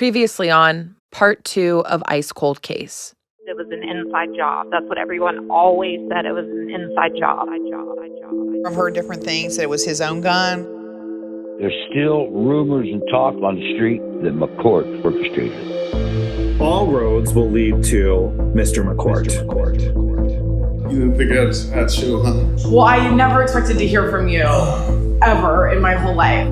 Previously on Part 2 of Ice Cold Case. It was an inside job. That's what everyone always said. It was an inside job. I've heard different things, that it was his own gun. There's still rumors and talk on the street that McCourt orchestrated it. All roads will lead to Mr. McCourt. You didn't think I'd show, huh? Well, I never expected to hear from you ever in my whole life.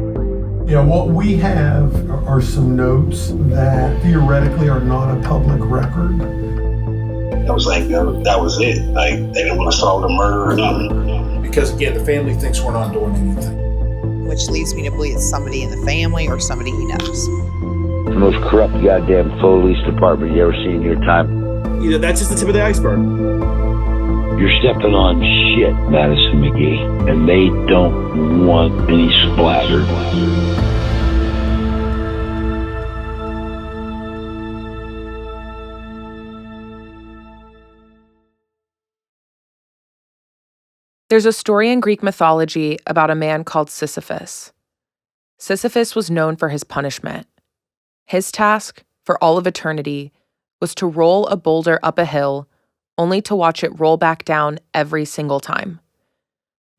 You know, what we have are some notes that theoretically are not a public record. It was like, that was it. Like, they didn't want to solve the murder or nothing. Because, again, the family thinks we're not doing anything. Which leads me to believe it's somebody in the family or somebody he knows. The most corrupt goddamn police department you ever seen in your time. You know, that's just the tip of the iceberg. You're stepping on shit, Madison McGee, and they don't want any splatter. There's a story in Greek mythology about a man called Sisyphus. Sisyphus was known for his punishment. His task, for all of eternity, was to roll a boulder up a hill only to watch it roll back down every single time.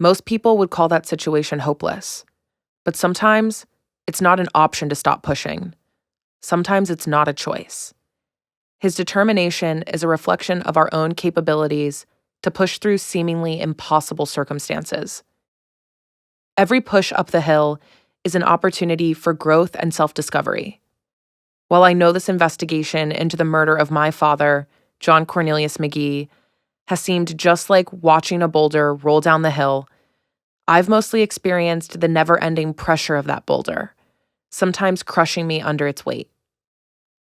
Most people would call that situation hopeless. But sometimes, it's not an option to stop pushing. Sometimes it's not a choice. His determination is a reflection of our own capabilities to push through seemingly impossible circumstances. Every push up the hill is an opportunity for growth and self-discovery. While I know this investigation into the murder of my father, John Cornelius McGee, has seemed just like watching a boulder roll down the hill, I've mostly experienced the never-ending pressure of that boulder, sometimes crushing me under its weight.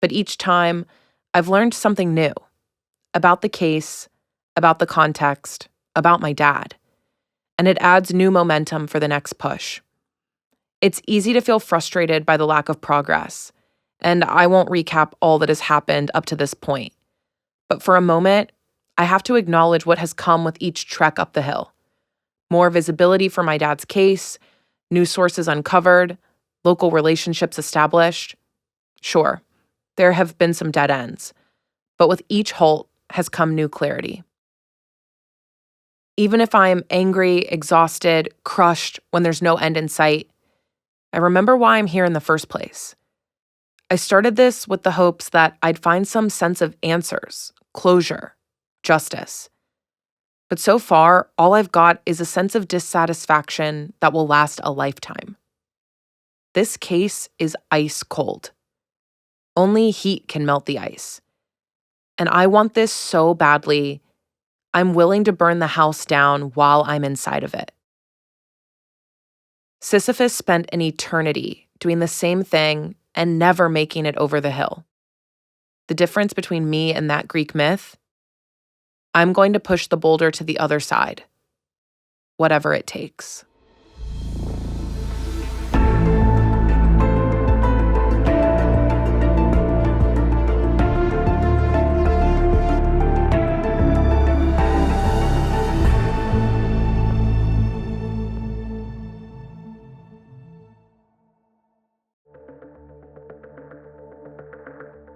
But each time, I've learned something new about the case, about the context, about my dad, and it adds new momentum for the next push. It's easy to feel frustrated by the lack of progress, and I won't recap all that has happened up to this point. But for a moment, I have to acknowledge what has come with each trek up the hill. More visibility for my dad's case, new sources uncovered, local relationships established. Sure, there have been some dead ends, but with each halt has come new clarity. Even if I am angry, exhausted, crushed when there's no end in sight, I remember why I'm here in the first place. I started this with the hopes that I'd find some sense of answers, closure, justice. But so far, all I've got is a sense of dissatisfaction that will last a lifetime. This case is ice cold. Only heat can melt the ice. And I want this so badly, I'm willing to burn the house down while I'm inside of it. Sisyphus spent an eternity doing the same thing and never making it over the hill. The difference between me and that Greek myth? I'm going to push the boulder to the other side, whatever it takes.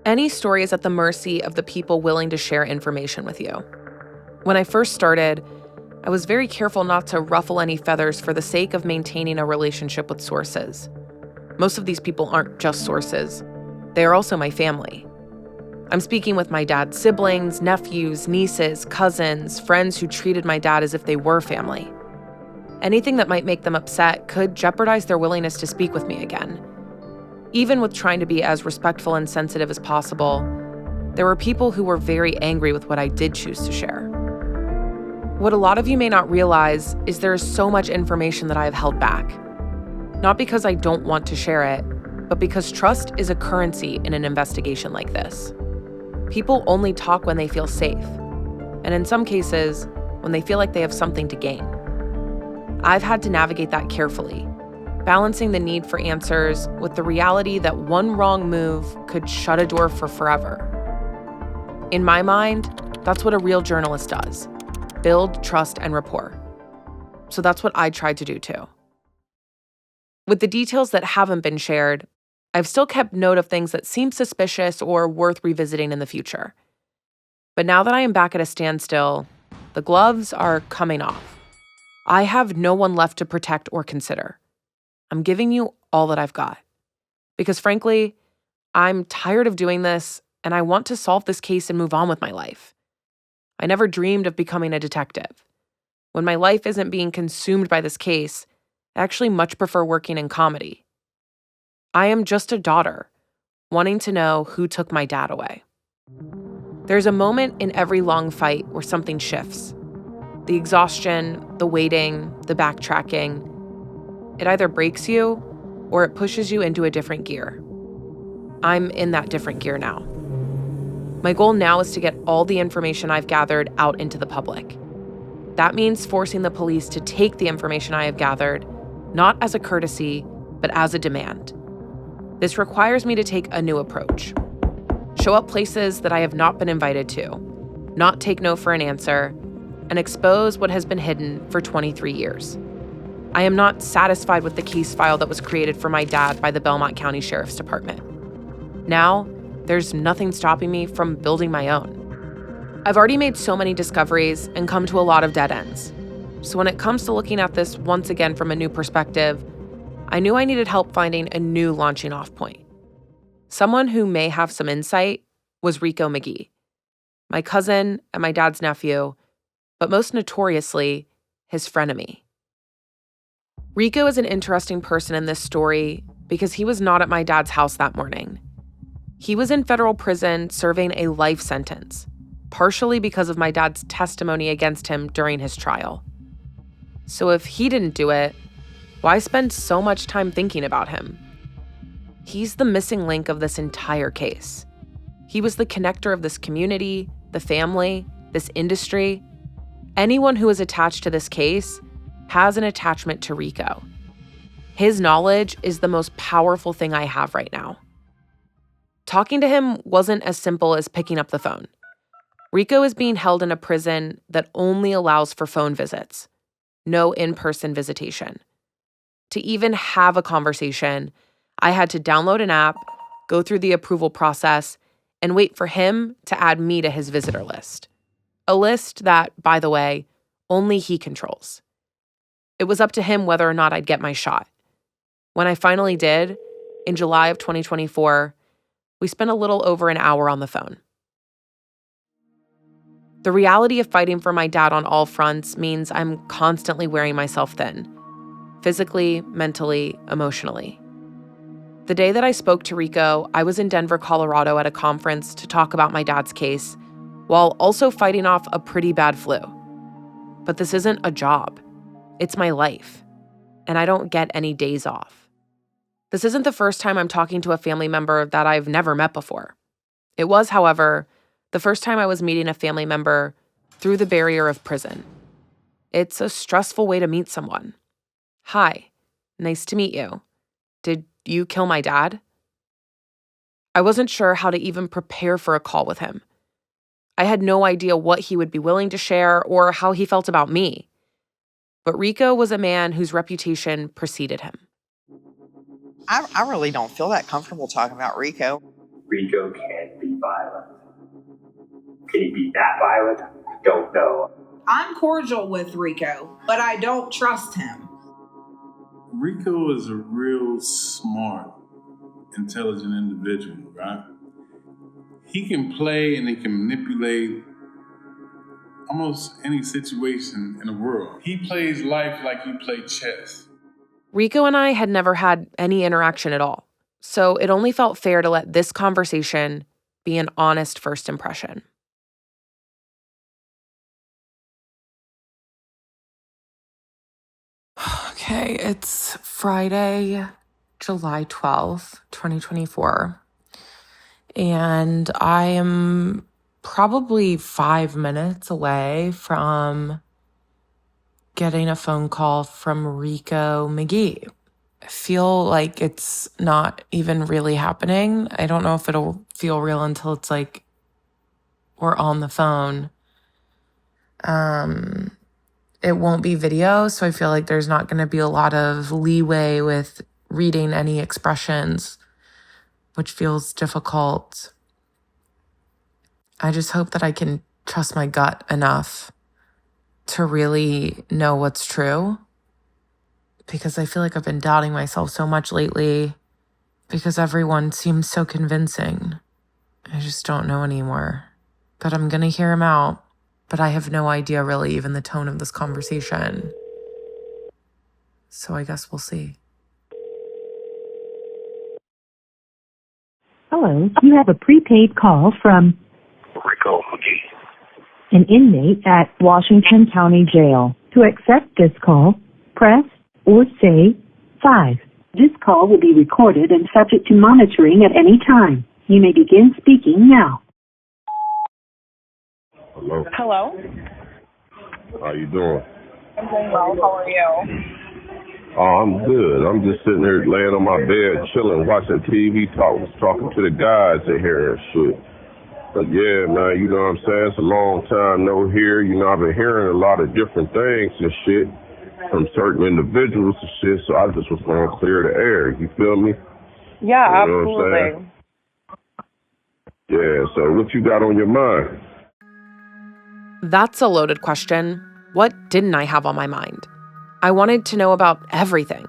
Any story is at the mercy of the people willing to share information with you. When I first started, I was very careful not to ruffle any feathers for the sake of maintaining a relationship with sources. Most of these people aren't just sources. They are also my family. I'm speaking with my dad's siblings, nephews, nieces, cousins, friends who treated my dad as if they were family. Anything that might make them upset could jeopardize their willingness to speak with me again. Even with trying to be as respectful and sensitive as possible, there were people who were very angry with what I did choose to share. What a lot of you may not realize is there is so much information that I have held back. Not because I don't want to share it, but because trust is a currency in an investigation like this. People only talk when they feel safe, and in some cases, when they feel like they have something to gain. I've had to navigate that carefully, balancing the need for answers with the reality that one wrong move could shut a door for forever. In my mind, that's what a real journalist does: build trust and rapport. So that's what I tried to do too. With the details that haven't been shared, I've still kept note of things that seem suspicious or worth revisiting in the future. But now that I am back at a standstill, the gloves are coming off. I have no one left to protect or consider. I'm giving you all that I've got. Because frankly, I'm tired of doing this, and I want to solve this case and move on with my life. I never dreamed of becoming a detective. When my life isn't being consumed by this case, I actually much prefer working in comedy. I am just a daughter, wanting to know who took my dad away. There's a moment in every long fight where something shifts. The exhaustion, the waiting, the backtracking. It either breaks you or it pushes you into a different gear. I'm in that different gear now. My goal now is to get all the information I've gathered out into the public. That means forcing the police to take the information I have gathered, not as a courtesy, but as a demand. This requires me to take a new approach. Show up places that I have not been invited to, not take no for an answer, and expose what has been hidden for 23 years. I am not satisfied with the case file that was created for my dad by the Belmont County Sheriff's Department. Now, there's nothing stopping me from building my own. I've already made so many discoveries and come to a lot of dead ends. So when it comes to looking at this once again from a new perspective, I knew I needed help finding a new launching off point. Someone who may have some insight was Rico McGee, my cousin and my dad's nephew, but most notoriously, his frenemy. Rico is an interesting person in this story because he was not at my dad's house that morning. He was in federal prison serving a life sentence, partially because of my dad's testimony against him during his trial. So if he didn't do it, why spend so much time thinking about him? He's the missing link of this entire case. He was the connector of this community, the family, this industry. Anyone who is attached to this case has an attachment to Rico. His knowledge is the most powerful thing I have right now. Talking to him wasn't as simple as picking up the phone. Rico is being held in a prison that only allows for phone visits, no in-person visitation. To even have a conversation, I had to download an app, go through the approval process, and wait for him to add me to his visitor list. A list that, by the way, only he controls. It was up to him whether or not I'd get my shot. When I finally did, in July of 2024, we spent a little over an hour on the phone. The reality of fighting for my dad on all fronts means I'm constantly wearing myself thin. Physically, mentally, emotionally. The day that I spoke to Rico, I was in Denver, Colorado at a conference to talk about my dad's case, while also fighting off a pretty bad flu. But this isn't a job. It's my life. And I don't get any days off. This isn't the first time I'm talking to a family member that I've never met before. It was, however, the first time I was meeting a family member through the barrier of prison. It's a stressful way to meet someone. Hi, nice to meet you. Did you kill my dad? I wasn't sure how to even prepare for a call with him. I had no idea what he would be willing to share or how he felt about me. But Rico was a man whose reputation preceded him. I really don't feel that comfortable talking about Rico. Rico can be violent. Can he be that violent? I don't know. I'm cordial with Rico, but I don't trust him. Rico is a real smart, intelligent individual, right? He can play and he can manipulate almost any situation in the world. He plays life like you play chess. Rico and I had never had any interaction at all, so it only felt fair to let this conversation be an honest first impression. Okay, it's Friday, July 12th, 2024, and I am probably 5 minutes away from getting a phone call from Rico McGee. I feel like it's not even really happening. I don't know if it'll feel real until it's like we're on the phone. It won't be video, so I feel like there's not going to be a lot of leeway with reading any expressions. which feels difficult. I just hope that I can trust my gut enough to really know what's true, because I feel like I've been doubting myself so much lately because everyone seems so convincing. I just don't know anymore. But I'm gonna hear him out. But I have no idea really even the tone of this conversation. So I guess we'll see. Hello, you have a prepaid call from Rico McGee. an inmate at Washington County Jail. To accept this call, press or say 5. This call will be recorded and subject to monitoring at any time. You may begin speaking now. Hello. Hello. How you doing? I'm doing well. How are you? Oh, I'm good. I'm just sitting here laying on my bed, chilling, watching TV, talking to the guys in here and shit. But yeah, man, you know what I'm saying? It's a long time no hear. You know, I've been hearing a lot of different things and shit from certain individuals and shit, so I just was going to clear the air. You feel me? Yeah, you know absolutely. What I'm saying? Yeah, so what you got on your mind? That's a loaded question. What didn't I have on my mind? I wanted to know about everything.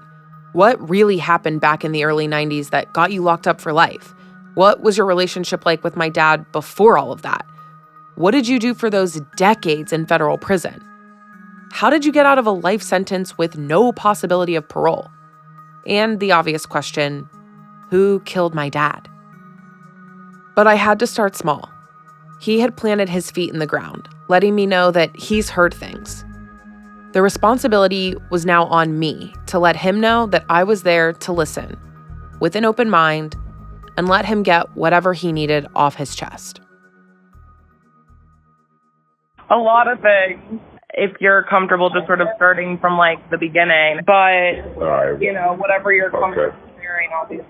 What really happened back in the early 90s that got you locked up for life? What was your relationship like with my dad before all of that? What did you do for those decades in federal prison? How did you get out of a life sentence with no possibility of parole? And the obvious question, who killed my dad? But I had to start small. He had planted his feet in the ground, letting me know that he's heard things. The responsibility was now on me to let him know that I was there to listen, with an open mind, and let him get whatever he needed off his chest. A lot of things, if you're comfortable just sort of starting from like the beginning. But, Right. you know, whatever you're comfortable sharing, obviously.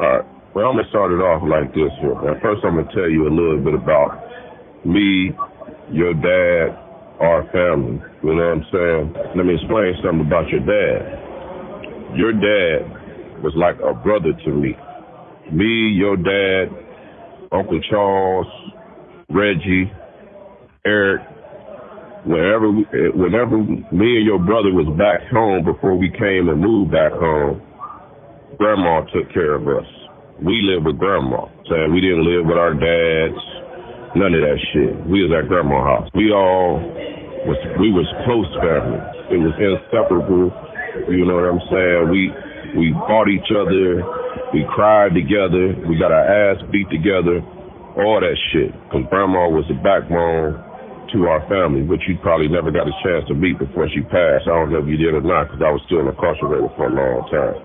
All right. Well, I'm going to start it off like this here. Now, first, I'm going to tell you a little bit about me, your dad, our family. You know what I'm saying? Let me explain something about your dad. Your dad was like a brother to me. Me, your dad, Uncle Charles, Reggie, Eric, whenever me and your brother was back home before we came and moved back home, Grandma took care of us. We lived with Grandma. So we didn't live with our dads, none of that shit. We was at Grandma's house. We was close family. It was inseparable. You know what I'm saying? We fought each other. We cried together. We got our ass beat together. All that shit. Because Grandma was the backbone to our family, which you probably never got a chance to meet before she passed. I don't know if you did or not, because I was still incarcerated for a long time.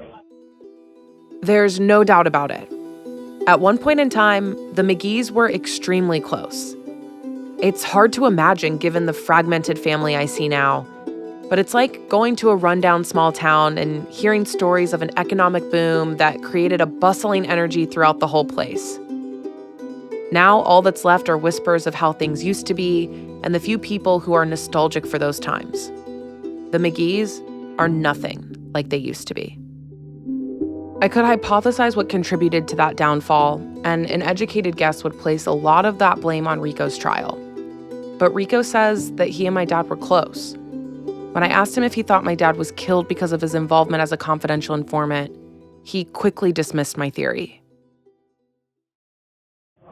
There's no doubt about it. At one point in time, the McGees were extremely close. It's hard to imagine given the fragmented family I see now, but it's like going to a rundown small town and hearing stories of an economic boom that created a bustling energy throughout the whole place. Now all that's left are whispers of how things used to be and the few people who are nostalgic for those times. The McGees are nothing like they used to be. I could hypothesize what contributed to that downfall, and an educated guess would place a lot of that blame on Rico's trial. But Rico says that he and my dad were close. When I asked him if he thought my dad was killed because of his involvement as a confidential informant, he quickly dismissed my theory.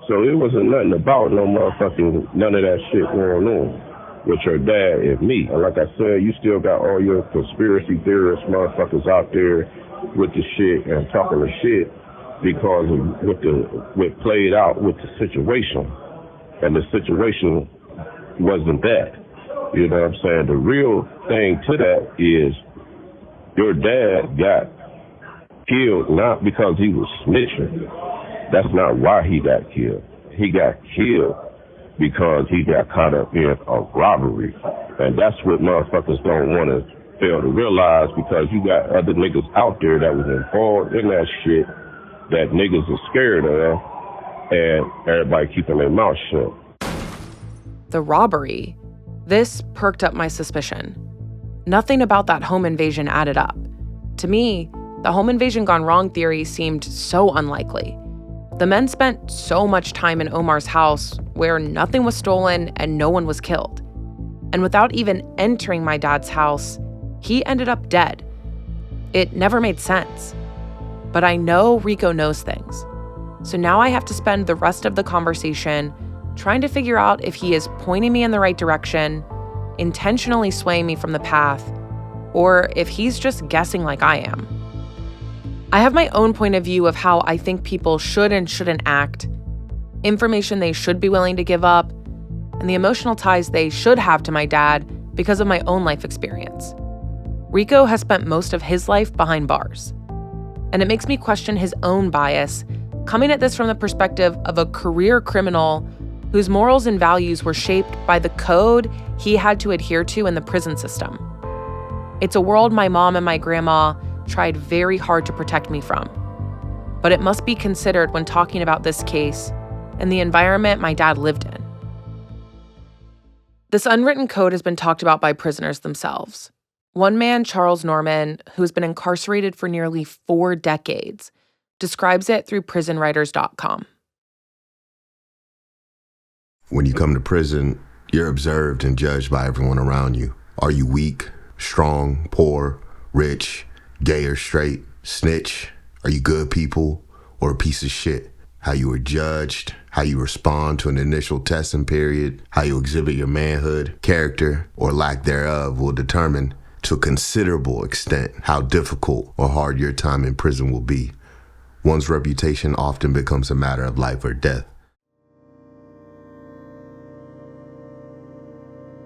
So it wasn't nothing about none of that shit going on with your dad and me. And like I said, you still got all your conspiracy theorist motherfuckers out there with the shit and talking the shit because of what played out with the situation. And the situation wasn't that. You know what I'm saying? The real thing to that is your dad got killed not because he was snitching. That's not why he got killed. He got killed because he got caught up in a robbery. And that's what motherfuckers don't want to fail to realize, because you got other niggas out there that was involved in that shit that niggas are scared of, and everybody keeping their mouth shut. The robbery. This perked up my suspicion. Nothing about that home invasion added up. To me, the home invasion gone wrong theory seemed so unlikely. The men spent so much time in Omar's house where nothing was stolen and no one was killed. And without even entering my dad's house, he ended up dead. It never made sense. But I know Rico knows things. So now I have to spend the rest of the conversation trying to figure out if he is pointing me in the right direction, intentionally swaying me from the path, or if he's just guessing like I am. I have my own point of view of how I think people should and shouldn't act, information they should be willing to give up, and the emotional ties they should have to my dad because of my own life experience. Rico has spent most of his life behind bars, and it makes me question his own bias, coming at this from the perspective of a career criminal whose morals and values were shaped by the code he had to adhere to in the prison system. It's a world my mom and my grandma tried very hard to protect me from. But it must be considered when talking about this case and the environment my dad lived in. This unwritten code has been talked about by prisoners themselves. One man, Charles Norman, who's been incarcerated for nearly 4 decades, describes it through prisonwriters.com. When you come to prison, you're observed and judged by everyone around you. Are you weak, strong, poor, rich, gay or straight, snitch? Are you good people or a piece of shit? How you are judged, how you respond to an initial testing period, how you exhibit your manhood, character, or lack thereof will determine to a considerable extent how difficult or hard your time in prison will be. One's reputation often becomes a matter of life or death.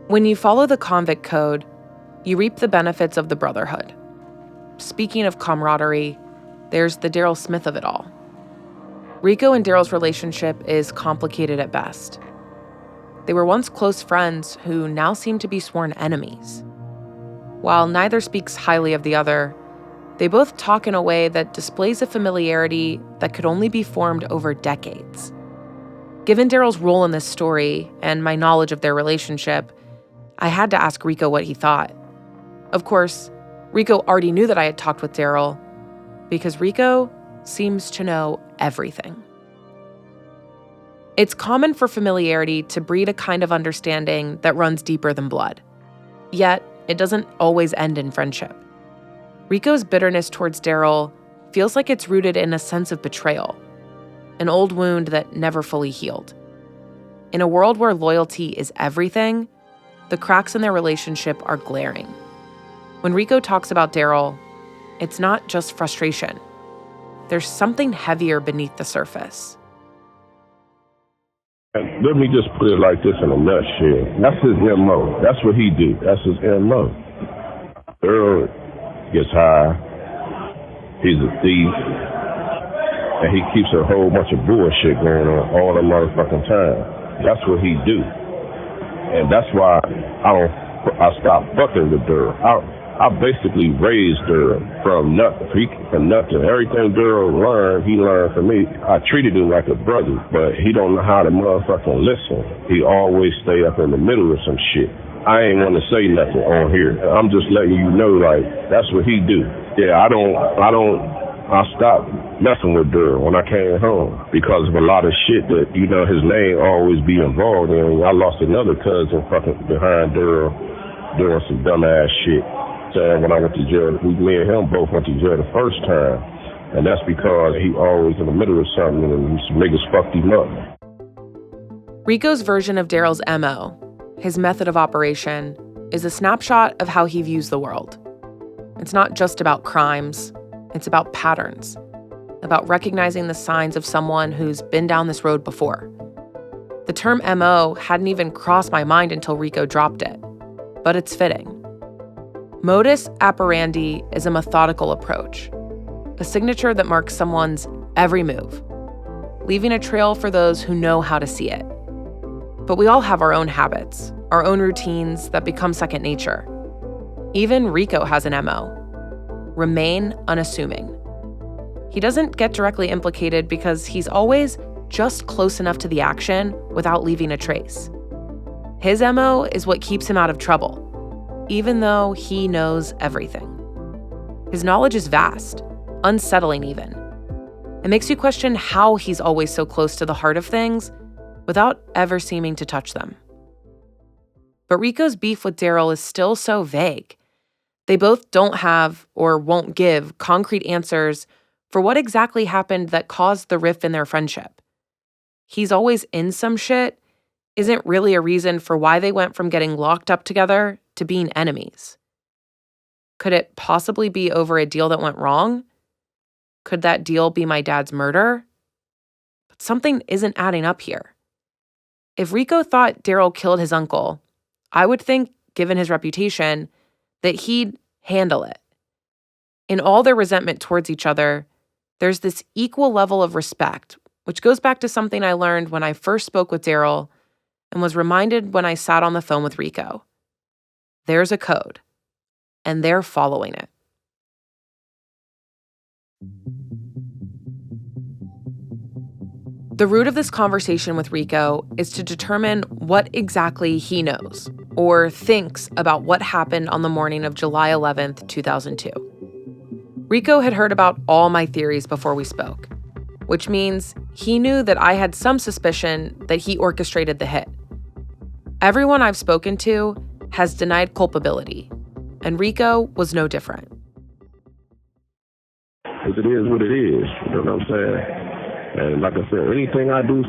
When you follow the convict code, you reap the benefits of the brotherhood. Speaking of camaraderie, there's the Daryl Smith of it all. Rico and Daryl's relationship is complicated at best. They were once close friends who now seem to be sworn enemies. While neither speaks highly of the other, they both talk in a way that displays a familiarity that could only be formed over decades. Given Daryl's role in this story and my knowledge of their relationship, I had to ask Rico what he thought. Of course, Rico already knew that I had talked with Daryl because Rico seems to know everything. It's common for familiarity to breed a kind of understanding that runs deeper than blood. Yet, it doesn't always end in friendship. Rico's bitterness towards Daryl feels like it's rooted in a sense of betrayal, an old wound that never fully healed. In a world where loyalty is everything, the cracks in their relationship are glaring. When Rico talks about Daryl, it's not just frustration. There's something heavier beneath the surface. Let me just put it like this in a nutshell. That's his MO. That's what he do. That's his MO. Earl gets high. He's a thief. And he keeps a whole bunch of bullshit going on all the motherfucking time. That's what he do. And that's why I stopped fucking with Daryl. I basically raised Daryl from nothing. Everything Daryl learned, he learned from me. I treated him like a brother, but he don't know how to motherfucking listen. He always stay up in the middle of some shit. I ain't want to say nothing on here. I'm just letting you know, like, that's what he do. Yeah, I stopped messing with Daryl when I came home because of a lot of shit that, his name always be involved in. I lost another cousin fucking behind Daryl doing some dumbass shit. When I went to jail, me and him both went to jail the first time. And that's because he always in the middle of something and some niggas fucked him up. Rico's version of Daryl's MO, his method of operation, is a snapshot of how he views the world. It's not just about crimes, it's about patterns, about recognizing the signs of someone who's been down this road before. The term MO hadn't even crossed my mind until Rico dropped it, but it's fitting. Modus operandi is a methodical approach, a signature that marks someone's every move, leaving a trail for those who know how to see it. But we all have our own habits, our own routines that become second nature. Even Rico has an MO: remain unassuming. He doesn't get directly implicated because he's always just close enough to the action without leaving a trace. His MO is what keeps him out of trouble, even though he knows everything. His knowledge is vast, unsettling even. It makes you question how he's always so close to the heart of things without ever seeming to touch them. But Rico's beef with Daryl is still so vague. They both don't have or won't give concrete answers for what exactly happened that caused the rift in their friendship. He's always in some shit isn't really a reason for why they went from getting locked up together to being enemies. Could it possibly be over a deal that went wrong? Could that deal be my dad's murder? But something isn't adding up here. If Rico thought Daryl killed his uncle, I would think, given his reputation, that he'd handle it. In all their resentment towards each other, there's this equal level of respect, which goes back to something I learned when I first spoke with Daryl and was reminded when I sat on the phone with Rico. There's a code, and they're following it. The root of this conversation with Rico is to determine what exactly he knows or thinks about what happened on the morning of July 11th, 2002. Rico had heard about all my theories before we spoke, which means he knew that I had some suspicion that he orchestrated the hit. Everyone I've spoken to has denied culpability, and Rico was no different. Because it is what it is, you know what I'm saying? And like I said, anything I do,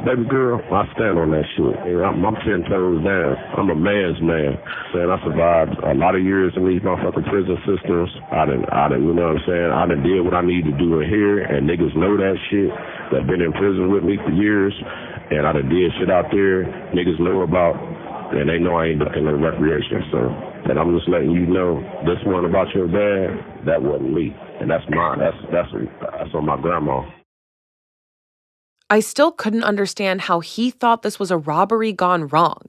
baby girl, I stand on that shit. I'm 10 toes down. I'm a man's man. And I survived a lot of years in these motherfucking prison systems. I done, you know what I'm saying? I done did what I need to do in here, and niggas know that shit. That been in prison with me for years, and I done did shit out there niggas know about, and they know I ain't looking at recreation. So, and I'm just letting you know, this one about your dad, that wasn't me, and that's mine. That's on my grandma. I still couldn't understand how he thought this was a robbery gone wrong.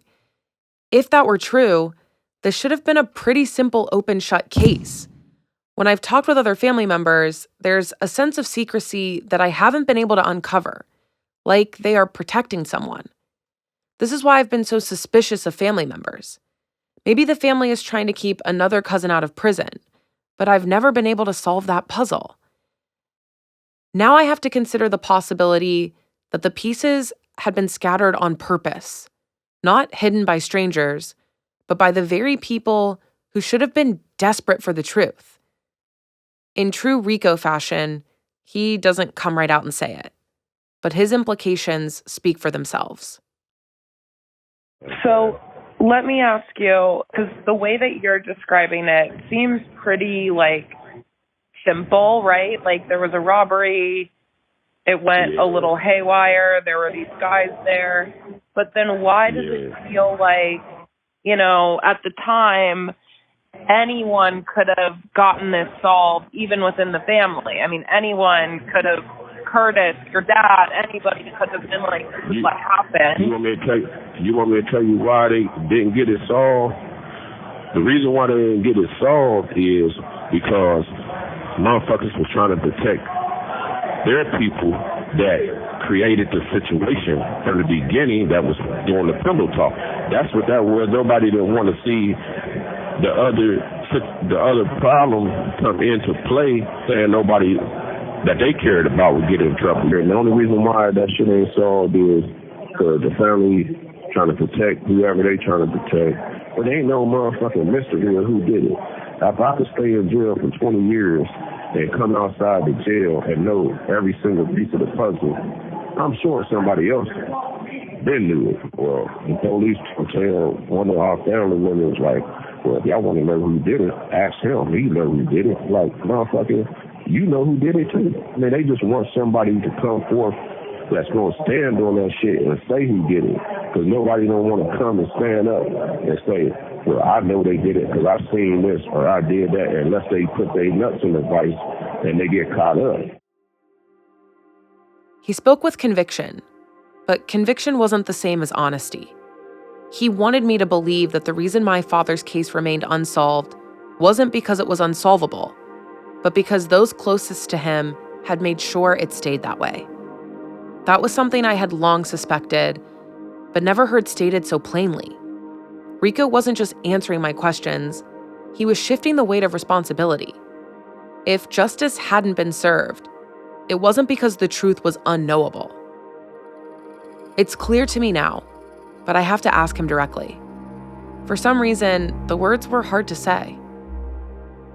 If that were true, this should have been a pretty simple open-shut case. When I've talked with other family members, there's a sense of secrecy that I haven't been able to uncover, like they are protecting someone. This is why I've been so suspicious of family members. Maybe the family is trying to keep another cousin out of prison, but I've never been able to solve that puzzle. Now I have to consider the possibility that the pieces had been scattered on purpose, not hidden by strangers, but by the very people who should have been desperate for the truth. In true Rico fashion, he doesn't come right out and say it, but his implications speak for themselves. So let me ask you, because the way that you're describing it seems pretty, simple, right? Like, there was a robbery, it went a little haywire, there were these guys there, but then why does it feel like, at the time, anyone could have gotten this solved, even within the family? I mean, anyone could have, Curtis, your dad, anybody could have been like, this is what happened. You want me to tell you why they didn't get it solved? The reason why they didn't get it solved is because motherfuckers was trying to protect their people that created the situation from the beginning that was doing the pillow talk. That's what that was. Nobody didn't want to see the other problem come into play, saying nobody that they cared about would get in trouble. And the only reason why that shit ain't solved is because the family trying to protect whoever they trying to protect. But there ain't no motherfucking mystery of who did it. If I could stay in jail for 20 years and come outside the jail and know every single piece of the puzzle, I'm sure somebody else been knew it. Well, the police tell one of our family members, well, if y'all want to know who did it, ask him. He know who did it. Like, motherfucker, you know who did it too. I mean, they just want somebody to come forth that's going to stand on that shit and say who did it. Because nobody don't want to come and stand up and say, well, I know they did it because I seen this or I did that, unless they put their nuts in the vice and they get caught up. He spoke with conviction, but conviction wasn't the same as honesty. He wanted me to believe that the reason my father's case remained unsolved wasn't because it was unsolvable, but because those closest to him had made sure it stayed that way. That was something I had long suspected, but never heard stated so plainly. Rico wasn't just answering my questions, he was shifting the weight of responsibility. If justice hadn't been served, it wasn't because the truth was unknowable. It's clear to me now, but I have to ask him directly. For some reason, the words were hard to say.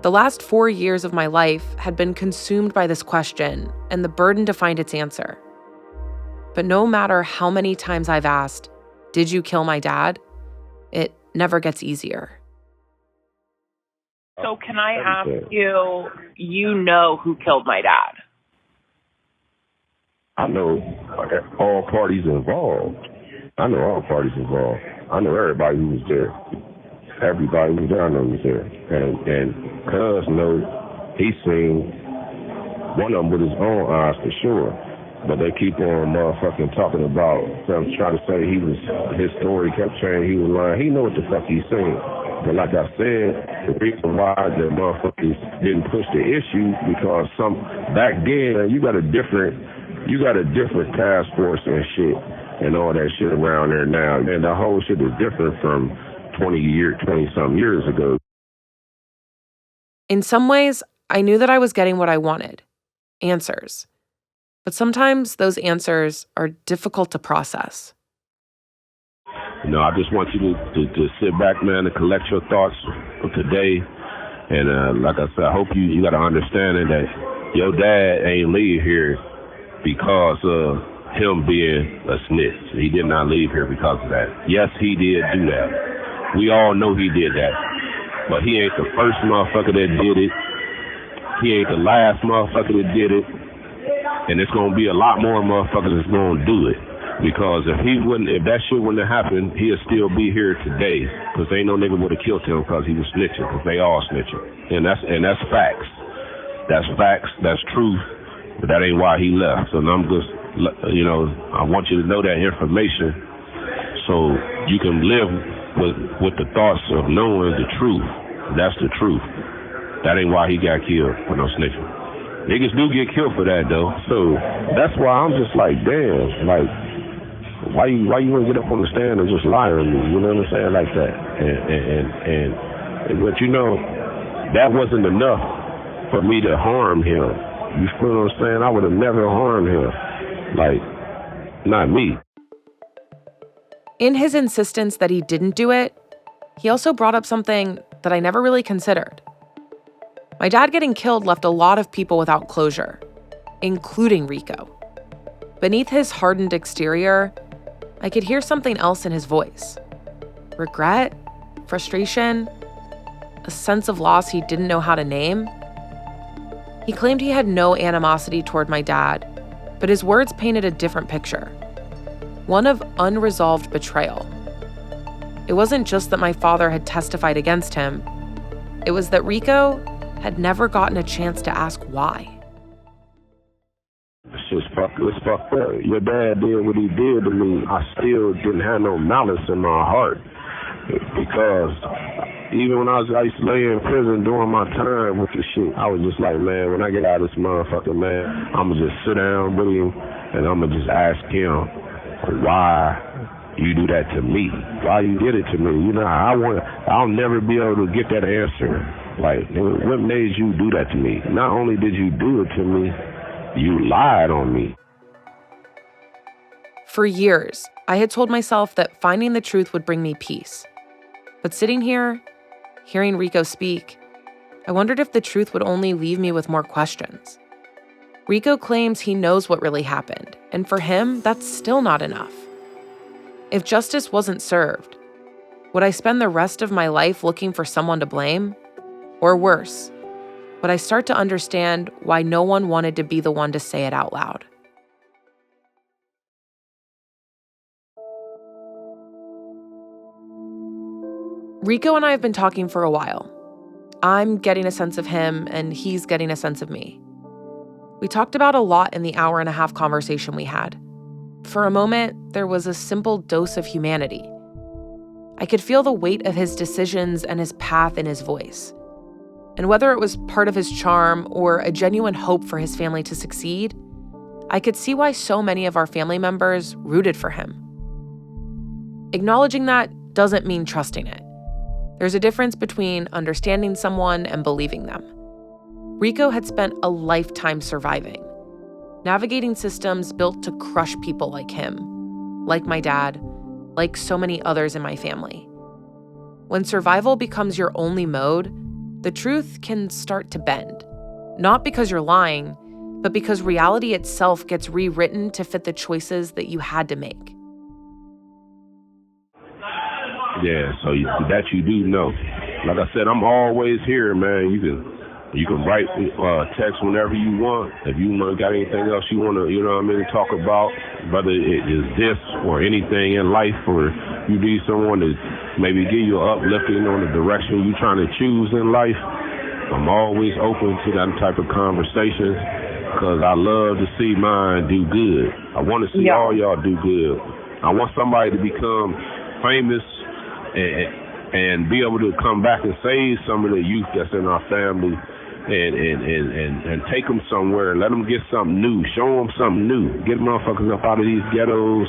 The last 4 years of my life had been consumed by this question and the burden to find its answer. But no matter how many times I've asked, "Did you kill my dad?" it never gets easier. So can I ask you, you know who killed my dad? I know all parties involved. I know all parties involved. I know everybody who was there. Everybody who was there, I know was there. And Cuz knows he seen one of them with his own eyes for sure. But they keep on motherfucking talking about them, trying to say his story kept changing, he was lying. He know what the fuck he's saying. But like I said, the reason why the motherfuckers didn't push the issue because back then you got a different task force and shit and all that shit around there now. And the whole shit is different from 20-something years ago. In some ways, I knew that I was getting what I wanted, answers. But sometimes those answers are difficult to process. I just want you to sit back, man, and collect your thoughts for today. And like I said, I hope you got to understand that your dad ain't leave here because of him being a snitch. He did not leave here because of that. Yes, he did do that. We all know he did that. But he ain't the first motherfucker that did it. He ain't the last motherfucker that did it. And it's going to be a lot more motherfuckers that's going to do it. Because if that shit wouldn't have happened, he'd still be here today. Because ain't no nigga would have killed him because he was snitching. Because they all snitching. And that's facts. That's facts. That's truth. But that ain't why he left. So I'm just, I want you to know that information so you can live with the thoughts of knowing the truth. That's the truth. That ain't why he got killed for no snitching. Niggas do get killed for that though. So that's why I'm just like, damn, like, why you wouldn't get up on the stand and just lie on me? You know what I'm saying? Like that. But that wasn't enough for me to harm him. You feel what I'm saying? I would have never harmed him. Like, not me. In his insistence that he didn't do it, he also brought up something that I never really considered. My dad getting killed left a lot of people without closure, including Rico. Beneath his hardened exterior, I could hear something else in his voice. Regret, frustration, a sense of loss he didn't know how to name. He claimed he had no animosity toward my dad, but his words painted a different picture. One of unresolved betrayal. It wasn't just that my father had testified against him. It was that Rico had never gotten a chance to ask why. It's fucked up. Your dad did what he did to me. I still didn't have no malice in my heart. Because even when I used to lay in prison during my time with the shit, I was just like, man, when I get out of this motherfucker, man, I'm going to just sit down with him and I'm going to just ask him why you do that to me. Why you did it to me. I'll never be able to get that answer. Like, what made you do that to me? Not only did you do it to me, you lied on me. For years, I had told myself that finding the truth would bring me peace. But sitting here, hearing Rico speak, I wondered if the truth would only leave me with more questions. Rico claims he knows what really happened, and for him, that's still not enough. If justice wasn't served, would I spend the rest of my life looking for someone to blame? Or worse, would I start to understand why no one wanted to be the one to say it out loud? Rico and I have been talking for a while. I'm getting a sense of him, and he's getting a sense of me. We talked about a lot in the hour-and-a-half conversation we had. For a moment, there was a simple dose of humanity. I could feel the weight of his decisions and his path in his voice. And whether it was part of his charm or a genuine hope for his family to succeed, I could see why so many of our family members rooted for him. Acknowledging that doesn't mean trusting it. There's a difference between understanding someone and believing them. Rico had spent a lifetime surviving. navigating systems built to crush people like him, like my dad, like so many others in my family. When survival becomes your only mode, the truth can start to bend. Not because you're lying, but because reality itself gets rewritten to fit the choices that you had to make. Yeah, so that you do know. Like I said, I'm always here, man. You can write, text whenever you want. If you got anything else you want to, talk about, whether it is this or anything in life, or you need someone to maybe give you an uplifting on the direction you're trying to choose in life, I'm always open to that type of conversation because I love to see mine do good. I want to see all y'all do good. I want somebody to become famous and be able to come back and save some of the youth that's in our family and take them somewhere and let them get something new, show them something new, get motherfuckers up out of these ghettos,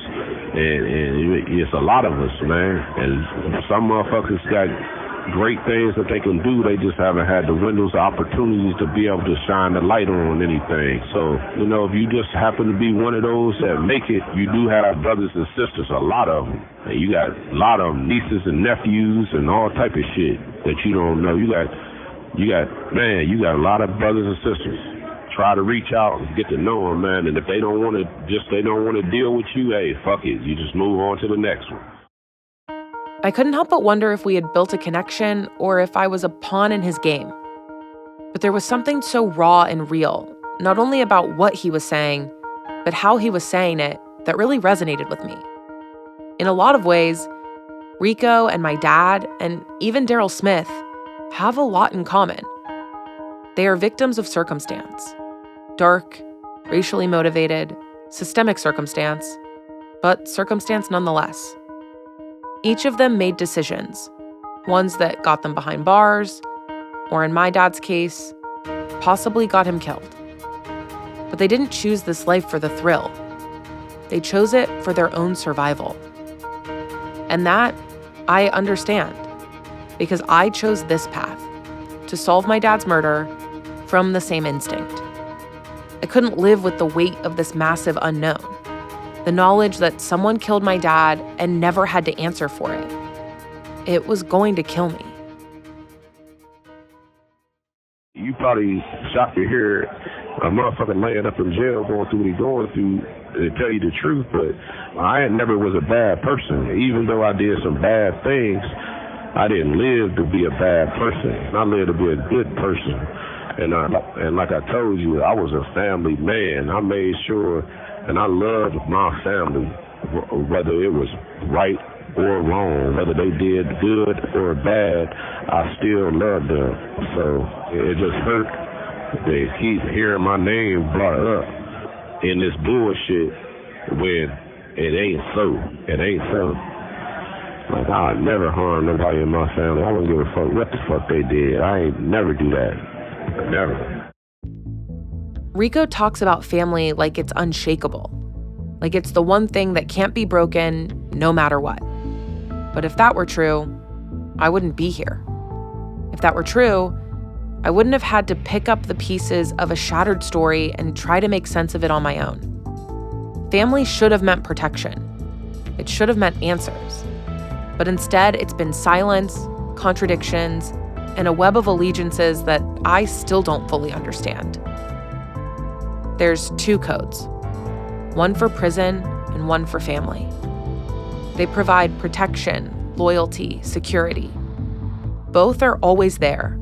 and it's a lot of us, man, and some motherfuckers got great things that they can do, they just haven't had the windows of opportunities to be able to shine the light on anything. So, if you just happen to be one of those that make it, you do have brothers and sisters, a lot of them. And you got a lot of them, nieces and nephews and all type of shit that you don't know. You got a lot of brothers and sisters. Try to reach out and get to know them, man. And if they don't want to deal with you, hey, fuck it. You just move on to the next one. I couldn't help but wonder if we had built a connection or if I was a pawn in his game. But there was something so raw and real, not only about what he was saying, but how he was saying it, that really resonated with me. In a lot of ways, Rico and my dad, and even Daryl Smith, have a lot in common. They are victims of circumstance. Dark, racially motivated, systemic circumstance, but circumstance nonetheless. Each of them made decisions, ones that got them behind bars, or in my dad's case, possibly got him killed. But they didn't choose this life for the thrill. They chose it for their own survival. And that, I understand, because I chose this path, to solve my dad's murder from the same instinct. I couldn't live with the weight of this massive unknown. The knowledge that someone killed my dad and never had to answer for it. It was going to kill me. You probably shocked to hear a motherfucker laying up in jail going through what he's going through, to tell you the truth, but I never was a bad person. Even though I did some bad things, I didn't live to be a bad person. I lived to be a good person. And like I told you, I was a family man. I made sure. And I loved my family, whether it was right or wrong, whether they did good or bad, I still loved them. So it just hurt to keep hearing my name brought up in this bullshit when it ain't so. It ain't so. Like, I never harm nobody in my family. I don't give a fuck what the fuck they did. I ain't never do that. Never. Rico talks about family like it's unshakable, like it's the one thing that can't be broken no matter what. But if that were true, I wouldn't be here. If that were true, I wouldn't have had to pick up the pieces of a shattered story and try to make sense of it on my own. Family should have meant protection. It should have meant answers. But instead, it's been silence, contradictions, and a web of allegiances that I still don't fully understand. There's two codes, one for prison and one for family. They provide protection, loyalty, security. Both are always there,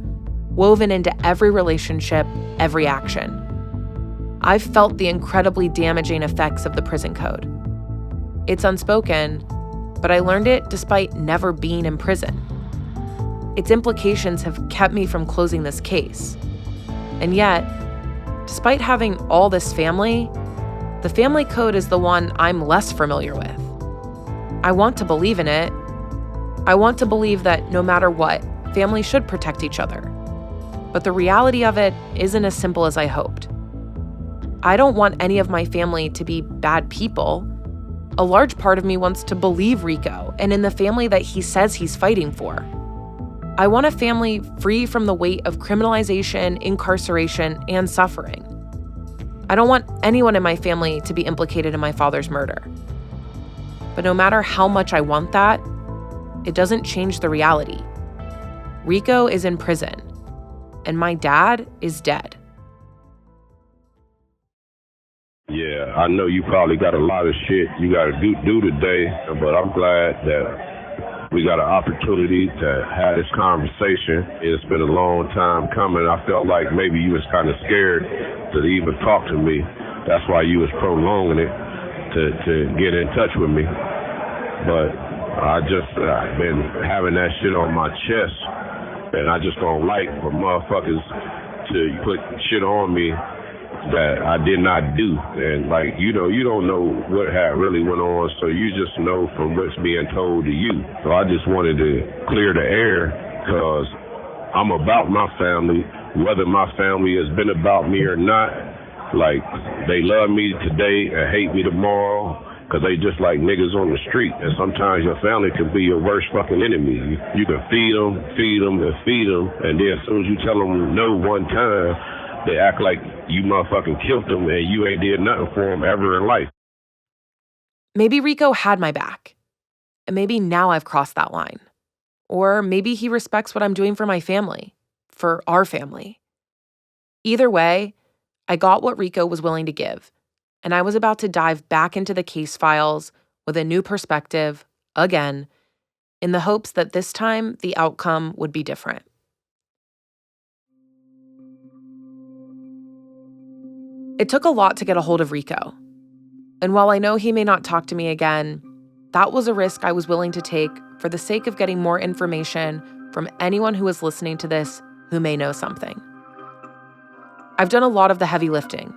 woven into every relationship, every action. I've felt the incredibly damaging effects of the prison code. It's unspoken, but I learned it despite never being in prison. Its implications have kept me from closing this case. And yet, despite having all this family, the family code is the one I'm less familiar with. I want to believe in it. I want to believe that no matter what, families should protect each other. But the reality of it isn't as simple as I hoped. I don't want any of my family to be bad people. A large part of me wants to believe Rico and in the family that he says he's fighting for. I want a family free from the weight of criminalization, incarceration, and suffering. I don't want anyone in my family to be implicated in my father's murder. But no matter how much I want that, it doesn't change the reality. Rico is in prison, and my dad is dead. Yeah, I know you probably got a lot of shit you got to do today, but I'm glad that we got an opportunity to have this conversation. It's been a long time coming. I felt like maybe you was kind of scared to even talk to me. That's why you was prolonging it to get in touch with me. But I've been having that shit on my chest, and I just don't like for motherfuckers to put shit on me that I did not do. And like, you don't know what had really went on, so you just know from what's being told to you. So I just wanted to clear the air, because I'm about my family, whether my family has been about me or not. Like, they love me today and hate me tomorrow, because they just like niggas on the street. And sometimes your family can be your worst fucking enemy. You can feed them, and then as soon as you tell them no one time, they act like you motherfucking killed them and you ain't did nothing for them ever in life. Maybe Rico had my back, and maybe now I've crossed that line. Or maybe he respects what I'm doing for my family, for our family. Either way, I got what Rico was willing to give, and I was about to dive back into the case files with a new perspective, again, in the hopes that this time the outcome would be different. It took a lot to get a hold of Rico. And while I know he may not talk to me again, that was a risk I was willing to take for the sake of getting more information from anyone who is listening to this who may know something. I've done a lot of the heavy lifting.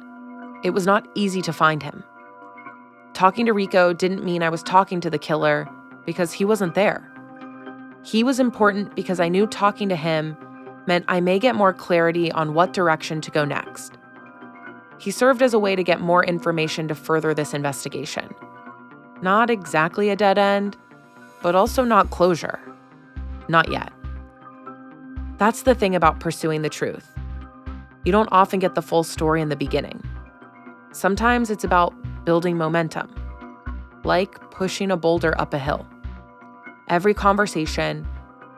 It was not easy to find him. Talking to Rico didn't mean I was talking to the killer because he wasn't there. He was important because I knew talking to him meant I may get more clarity on what direction to go next. He served as a way to get more information to further this investigation. Not exactly a dead end, but also not closure. Not yet. That's the thing about pursuing the truth. You don't often get the full story in the beginning. Sometimes it's about building momentum, like pushing a boulder up a hill. Every conversation,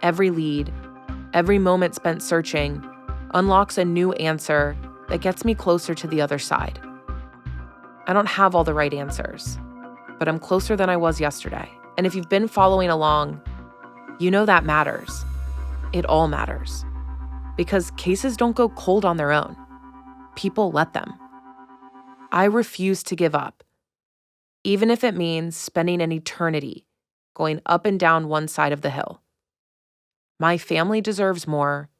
every lead, every moment spent searching unlocks a new answer that gets me closer to the other side. I don't have all the right answers, but I'm closer than I was yesterday. And if you've been following along, you know that matters. It all matters. Because cases don't go cold on their own. People let them. I refuse to give up, even if it means spending an eternity going up and down one side of the hill. My family deserves more.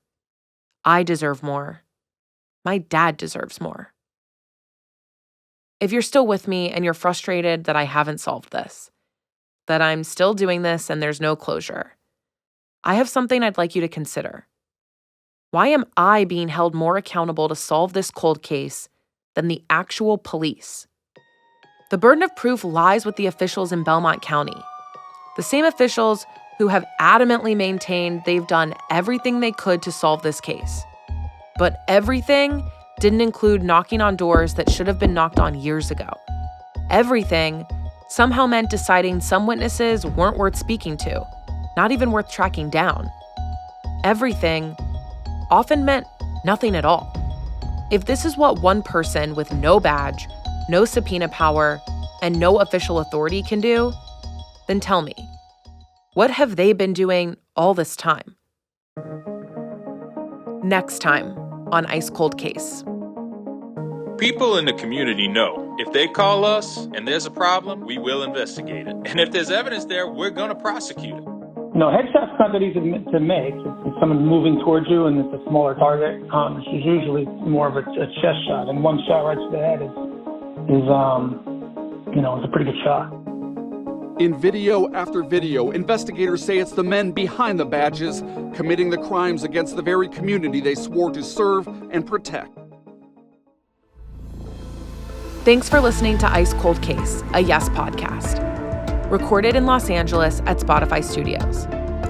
I deserve more. My dad deserves more. If you're still with me and you're frustrated that I haven't solved this, that I'm still doing this and there's no closure, I have something I'd like you to consider. Why am I being held more accountable to solve this cold case than the actual police? The burden of proof lies with the officials in Belmont County, the same officials who have adamantly maintained they've done everything they could to solve this case. But everything didn't include knocking on doors that should have been knocked on years ago. Everything somehow meant deciding some witnesses weren't worth speaking to, not even worth tracking down. Everything often meant nothing at all. If this is what one person with no badge, no subpoena power, and no official authority can do, then tell me, what have they been doing all this time? Next time on Ice Cold Case. People in the community know if they call us and there's a problem, we will investigate it. And if there's evidence there, we're going to prosecute it. No, headshot's not that easy to make. If someone's moving towards you and it's a smaller target, it's usually more of a chest shot. And one shot right to the head is a pretty good shot. In video after video, investigators say it's the men behind the badges committing the crimes against the very community they swore to serve and protect. Thanks for listening to Ice Cold Case, a Yes podcast. Recorded in Los Angeles at Spotify Studios.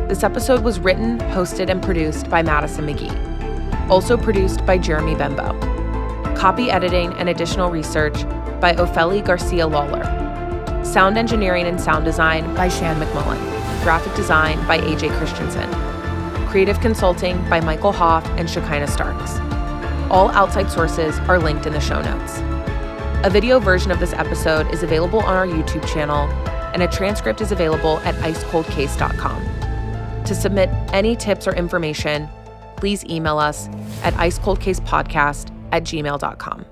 This episode was written, hosted, and produced by Madison McGee. Also produced by Jeremy Bembo. Copy editing and additional research by Ofeli Garcia Lawler. Sound engineering and sound design by Shan McMullen. Graphic design by AJ Christensen. Creative consulting by Michael Hoff and Shekinah Starks. All outside sources are linked in the show notes. A video version of this episode is available on our YouTube channel, and a transcript is available at icecoldcase.com. To submit any tips or information, please email us at icecoldcasepodcast@gmail.com.